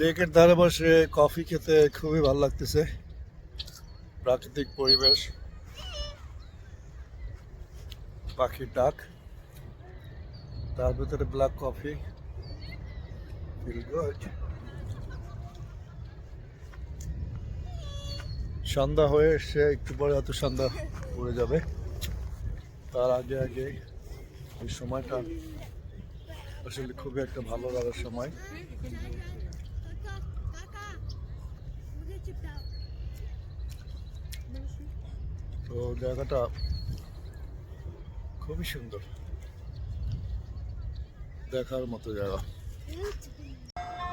লেকের ধারে বসে কফি খেতে খুবই ভালো লাগতেছে। প্রাকৃতিক পরিবেশ, পাখির ডাক, তার ভিতরে ব্ল্যাক কফি, ফিল গুড। সন্ধ্যা হয়ে এসছে, একটু পরে হয়তো সন্ধ্যা পড়ে যাবে। তার আগে আগে এই সময়টা আসলে খুবই একটা ভালো লাগার সময়। তো জায়গাটা খুবই সুন্দর, দেখার মতো জায়গা।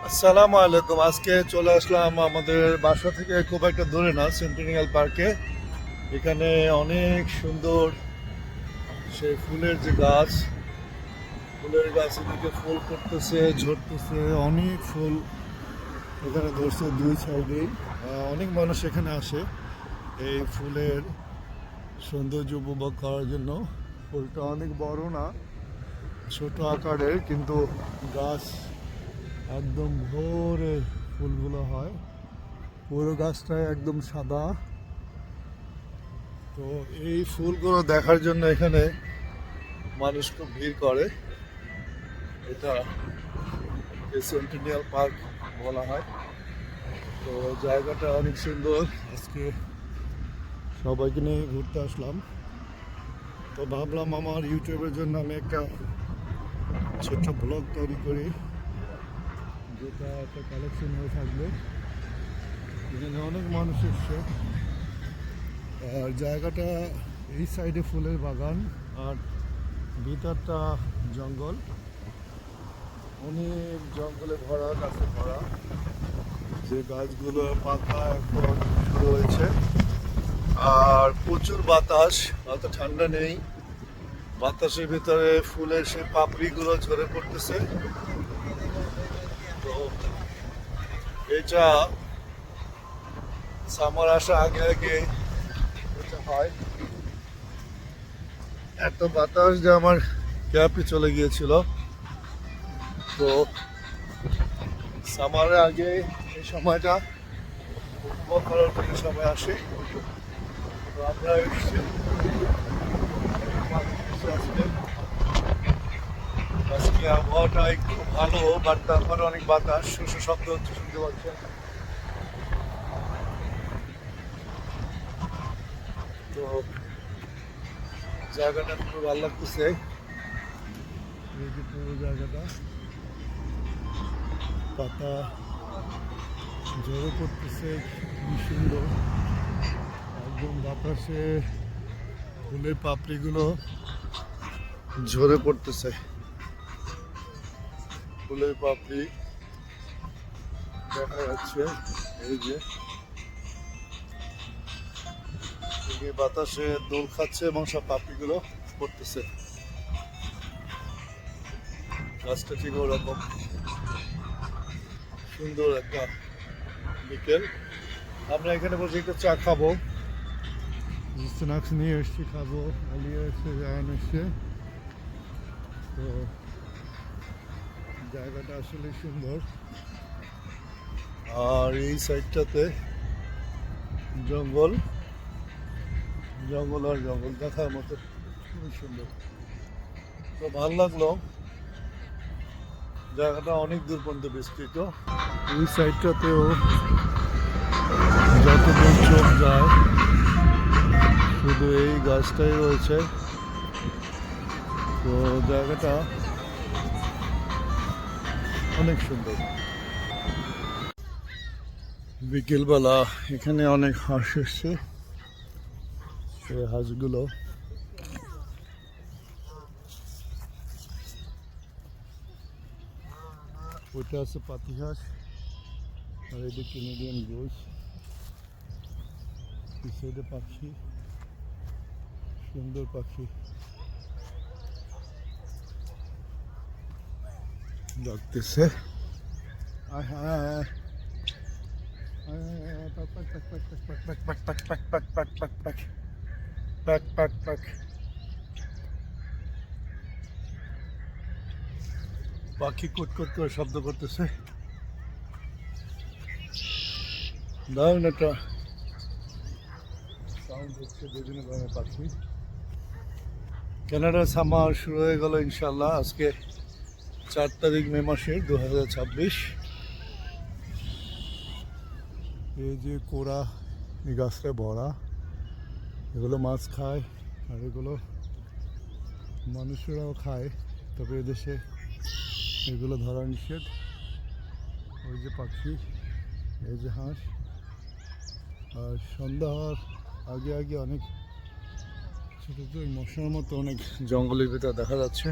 আসসালামু আলাইকুম। আজকে চলে আসলাম আমাদের বাসা থেকে খুব একটা দূরে না, সেন্টিনিয়াল পার্কে। এখানে অনেক সুন্দর সেই ফুলের যে গাছ, ফুলের গাছ এদিকে ফুল করতেছে, ঝরতেছে, অনেক ফুল এখানে ধরছে দুই সাইডেই। অনেক মানুষ এখানে আসে এই ফুলের সৌন্দর্য উপভোগ করার জন্য। ফুলটা অনেক বড় না, ছোট আকারের, কিন্তু গাছ একদম ভোরে ফুলগুলো হয়। পুরো গাছটাই একদম সাদা। তো এই ফুলগুলো দেখার জন্য এখানে মানুষ খুব ভিড় করে। এটা সেন্টিনিয়াল পার্ক বলা হয়। তো জায়গাটা অনেক সুন্দর। আজকে সবাইকে নিয়ে ঘুরতে আসলাম। তো ভাবলাম আমার ইউটিউবের জন্য আমি একটা ছোট্ট ব্লগ তৈরি করি, যেটা একটা কালেকশন হয়ে থাকবে। এখানে অনেক মানুষ এসছে। আর জায়গাটা এই সাইডে ফুলের বাগান, আর ভিতরটা জঙ্গল, অনেক জঙ্গলে ভরা, গাছে ভরা। যে গাছগুলো পাতা এখন শুরু হয়েছে, আর প্রচুর বাতাস, অত ঠান্ডা নেই। বাতাসের ভিতরে ফুলের সেই পাপড়িগুলো ঝরে পড়তেছে। তো এটা সামার আসা আগে আগে এটা হয়। এত বাতাস যে আমার ক্যাপই চলে গিয়েছিল। তো সামারের আগে এই সময়টা উপভোগ করার জন্য সবাই আসে। তো আমরা এসেছি। আজকে আবহাওয়াটা একটু ভালো, বাট তারপরে অনেক বাতাস, শস্য শব্দ হচ্ছে, শুনতে পাচ্ছেন। তো জায়গাটা খুব ভালো লাগতেছে। এই যে পুরো জায়গাটা পাতা ঝরে পড়তেছে, খুবই সুন্দর। একদম বাতাসে ফুলের পাপড়িগুলো ঝরে পড়তেছে। ফুলের পাপড়ি দেখা যাচ্ছে, এই যে বাতাসে দোল খাচ্ছে এবং সব পাপড়িগুলো পড়তেছে। গাছটা ঠিক ওরকম সুন্দর একটা বিকেল। আমরা এখানে বসে একটু চা খাবো, স্ন্যাক্স নিয়ে এসছি, খাবো। আলিয়া এসছে, জায়ান এসছে। তো জায়গাটা আসলে সুন্দর। আর এই সাইডটাতে জঙ্গল, জঙ্গল আর জঙ্গল, দেখার মতো খুবই সুন্দর। তো ভালো লাগলো। জায়গাটা অনেক দূর পর্যন্ত বিস্তৃত। এই সাইডটাতেও যত দূর চোখ যায় শুধু এই গাছটাই রয়েছে। তো জায়গাটা অনেক সুন্দর। বিকেলবেলা এখানে অনেক হাঁস এসছে। সেই হাঁসগুলো ওইটা আছে পাতি হাঁস, আর এই যে কেনেডিয়ান গোস। এই সাইডে পাখি, সুন্দর পাখি ডাকতেছে। পাখি কুটকুট করে শব্দ করতেছে। দারুণ একটা সাউন্ড হচ্ছে, বিভিন্ন ধরনের পাখি। কানাডার সামার শুরু হয়ে গেল ইনশাল্লাহ। আজকে 4 তারিখ মে মাসের 2026। এই যে কোরা এই গাছটা ভরা, এগুলো মাছ খায় আর এগুলো মানুষেরাও খায়, তবে এদেশে এগুলো ধরা নিষেধ। ওই যে পাখি, এই যে হাঁস। আর সন্ধ্যা হওয়ার আগে আগে অনেক ছোটো ছোটো মশার মতো অনেক জঙ্গলের ভিতরে দেখা যাচ্ছে,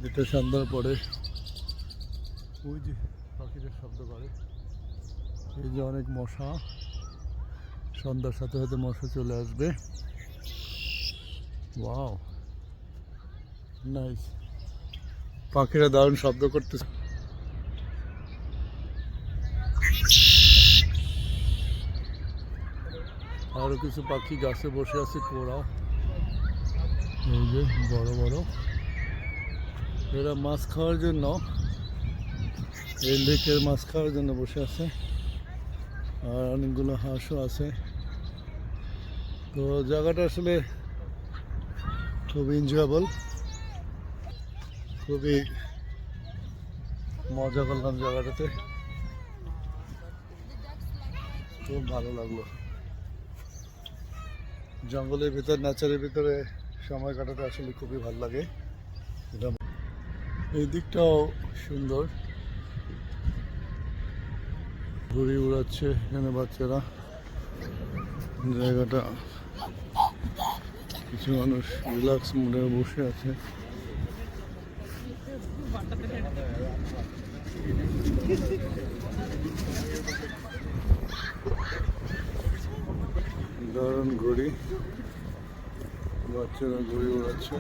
যেটা সন্ধ্যার পরে ওই যে পাখিরা শব্দ করে। এই যে অনেক মশা, সন্ধ্যার সাথে সাথে মশা চলে আসবে। Wow, nice. পাখিরা দারুণ শব্দ করতেছে। আরো কিছু পাখি গাছে বসে আছে, কোরা। এই যে বড় বড়, এরা মাছ খাওয়ার জন্য, এই লেকের মাছ খাওয়ার জন্য বসে আছে। আর অনেকগুলো হাঁসও আছে। তো জায়গাটা আসলে খুবই এনজয়েবল, খুবই মজা করলাম জায়গাটাতে, খুব ভালো লাগলো। জঙ্গলের ভিতর, নেচারের ভিতরে সময় কাটাতে আসলে খুবই ভালো লাগে। এই দিকটাও সুন্দর, ঘুড়ি উড়াচ্ছে এখানে বাচ্চারা। জায়গাটা, কিছু মানুষ রিল্যাক্স মুডে বসে আছে। দারুণ ঘুড়ি, বাচ্চারা ঘুড়ি উড়াচ্ছে।